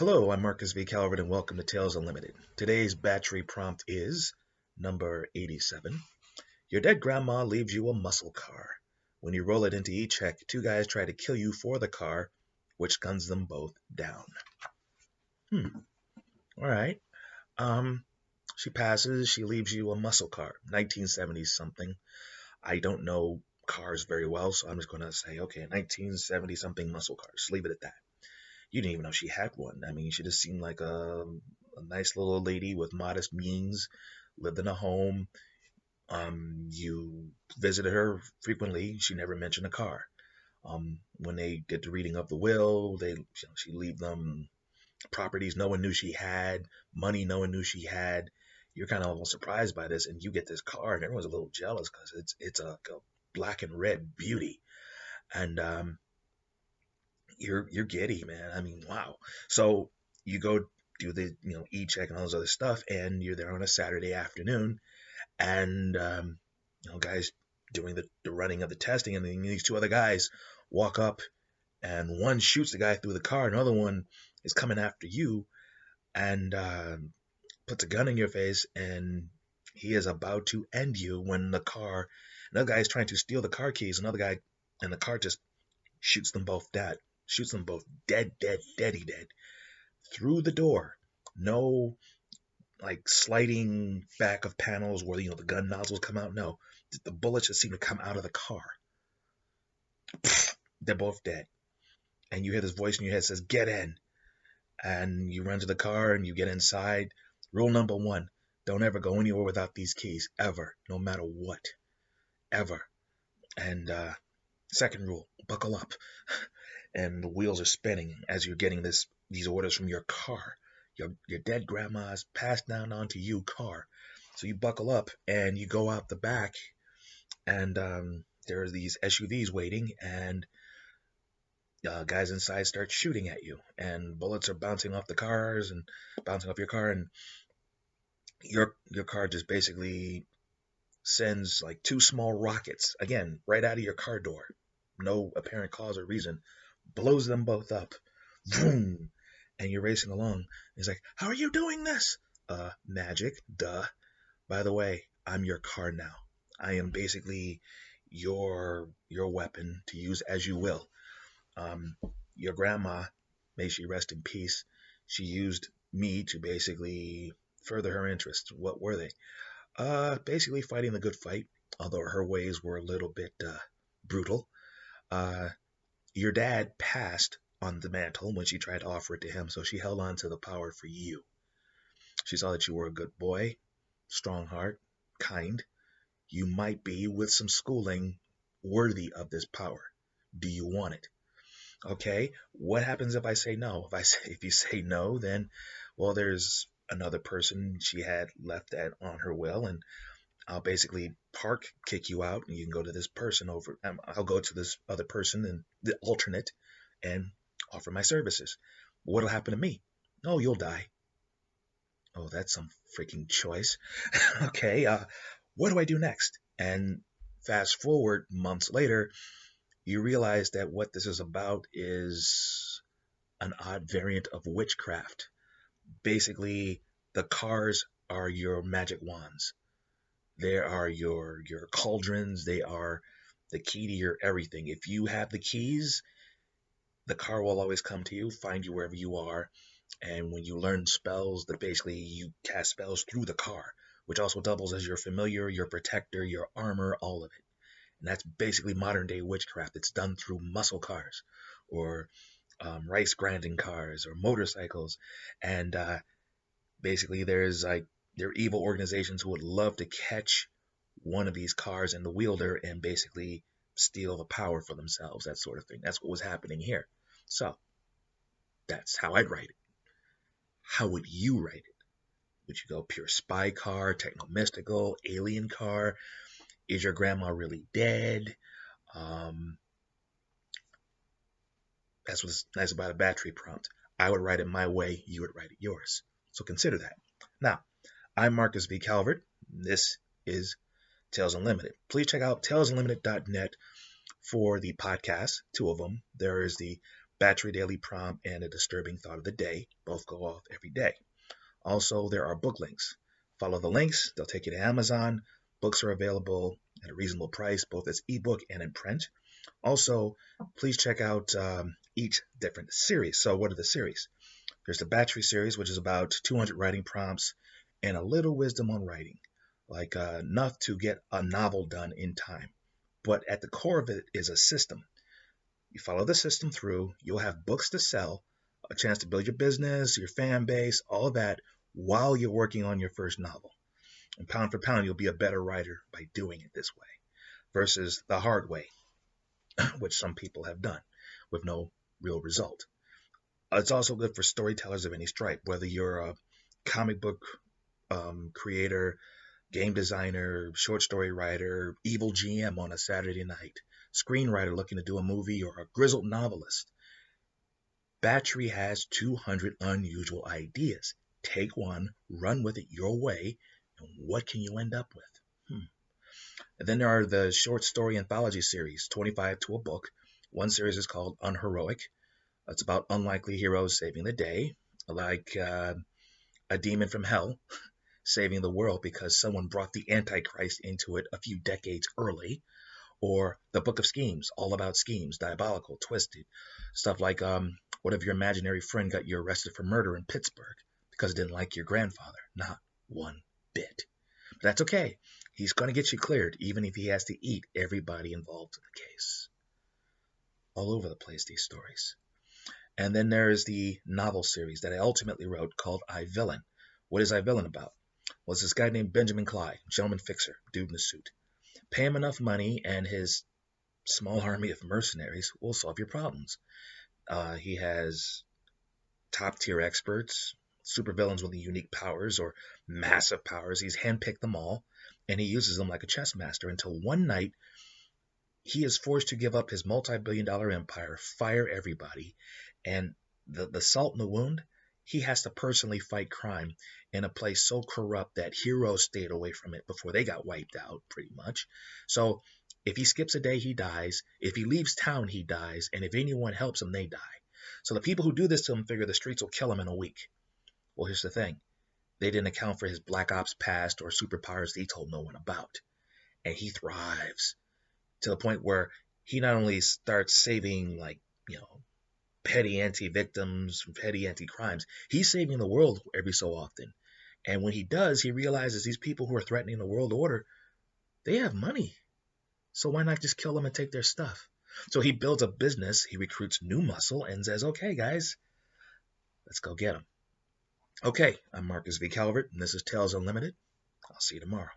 Hello, I'm Marcus V. Calvert, and welcome to Tales Unlimited. Today's battery prompt is number 87. Your dead grandma leaves you a muscle car. When you roll it into E-check, two guys try to kill you for the car, which guns them both down. All right. Um, she passes. She leaves you a muscle car, 1970s something. I don't know cars very well, so I'm just going to say, okay, 1970 something muscle car. Just leave it at that. You didn't even know she had one. I mean, she just seemed like a nice little lady with modest means, lived in a home. You visited her frequently. She never mentioned a car. When they did the reading of the will, she leave them properties no one knew she had, money no one knew she had. You're kind of almost surprised by this, and you get this car, and everyone's a little jealous because it's a black and red beauty, and you're giddy, man. I mean, wow. So you go do the e-check and all those other stuff, and you're there on a Saturday afternoon, and guys doing the running of the testing, and then these two other guys walk up, and one shoots the guy through the car, another one is coming after you, and puts a gun in your face, and he is about to end you when another guy is trying to steal the car keys, another guy, and the car just shoots them both dead. Shoots them both dead, dead through the door. No like sliding back of panels where the gun nozzles come out. No, the bullets just seem to come out of the car. They're both dead. And you hear this voice in your head that says, "Get in." And you run to the car and you get inside. Rule number one: don't ever go anywhere without these keys, ever, no matter what, ever. And second rule: buckle up. And the wheels are spinning as you're getting these orders from your car. Your dead grandma's passed down onto you car. So you buckle up and you go out the back, and there are these SUVs waiting, and guys inside start shooting at you, and bullets are bouncing off the cars and bouncing off your car, and your car just basically sends like two small rockets, again, right out of your car door. No apparent cause or reason. Blows them both up. Boom. And you're racing along. He's like, "How are you doing this?" Magic, duh. By the way, I'm your car now. I am basically your weapon to use as you will. Your grandma, may she rest in peace, she used me to basically further her interests. What were they? Basically fighting the good fight, although her ways were a little bit brutal. Uh, your dad passed on the mantle when she tried to offer it to him, so she held on to the power for you. She saw that you were a good boy, strong heart, kind. You might be, with some schooling, worthy of this power. Do you want it? Okay, what happens if I say no? If you say no, then, well, there's another person she had left that on her will, and I'll basically kick you out, and you can go to this person over. I'll go to this other person and the alternate, and offer my services. What'll happen to me? Oh, you'll die. Oh, that's some freaking choice. Okay, what do I do next? And fast forward months later, you realize that what this is about is an odd variant of witchcraft. Basically, the cars are your magic wands. They are your cauldrons. They are the key to your everything. If you have the keys, the car will always come to you, find you wherever you are. And when you learn spells, that basically you cast spells through the car, which also doubles as your familiar, your protector, your armor, all of it. And that's basically modern day witchcraft. It's done through muscle cars, or rice grinding cars, or motorcycles. And basically there are evil organizations who would love to catch one of these cars and the wielder and basically steal the power for themselves, that sort of thing. That's what was happening here. So that's how I'd write it. How would you write it? Would you go pure spy car, techno mystical, alien car? Is your grandma really dead? That's what's nice about a battery prompt. I would write it my way, you would write it yours. So consider that. Now, I'm Marcus V. Calvert. This is Tales Unlimited. Please check out talesunlimited.net for the podcast, two of them. There is the Batchery Daily Prompt, and a disturbing thought of the day. Both go off every day. Also, there are book links. Follow the links, they'll take you to Amazon. Books are available at a reasonable price, both as ebook and in print. Also, please check out each different series. So, what are the series? There's the Batchery series, which is about 200 writing prompts and a little wisdom on writing, like enough to get a novel done in time. But at the core of it is a system. You follow the system through, you'll have books to sell, a chance to build your business, your fan base, all of that while you're working on your first novel. And pound for pound, you'll be a better writer by doing it this way versus the hard way, which some people have done with no real result. It's also good for storytellers of any stripe, whether you're a comic book creator, game designer, short story writer, evil GM on a Saturday night, screenwriter looking to do a movie, or a grizzled novelist. Batchery has 200 unusual ideas. Take one, run with it your way, and what can you end up with? And then there are the short story anthology series, 25 to a book. One series is called Unheroic. It's about unlikely heroes saving the day, like a demon from hell saving the world because someone brought the Antichrist into it a few decades early, or the Book of Schemes, all about schemes, diabolical, twisted, stuff like what if your imaginary friend got you arrested for murder in Pittsburgh because it didn't like your grandfather? Not one bit. But that's okay. He's going to get you cleared, even if he has to eat everybody involved in the case. All over the place, these stories. And then there is the novel series that I ultimately wrote called I, Villain. What is I, Villain about? Well, it's this guy named Benjamin Clyde, gentleman fixer, dude in a suit. Pay him enough money and his small army of mercenaries will solve your problems. He has top-tier experts, supervillains with unique powers or massive powers. He's handpicked them all, and he uses them like a chess master until one night he is forced to give up his multi-billion-dollar empire, fire everybody, and the salt in the wound, he has to personally fight crime in a place so corrupt that heroes stayed away from it before they got wiped out, pretty much. So if he skips a day, he dies. If he leaves town, he dies. And if anyone helps him, they die. So the people who do this to him figure the streets will kill him in a week. Well, here's the thing. They didn't account for his Black Ops past or superpowers that he told no one about. And he thrives to the point where he not only starts saving, petty anti-victims from petty anti-crimes, he's saving the world every so often. And when he does, he realizes these people who are threatening the world order, they have money. So why not just kill them and take their stuff? So he builds a business, he recruits new muscle, and says, okay, guys, let's go get them. Okay, I'm Marcus V. Calvert, and this is Tales Unlimited. I'll see you tomorrow.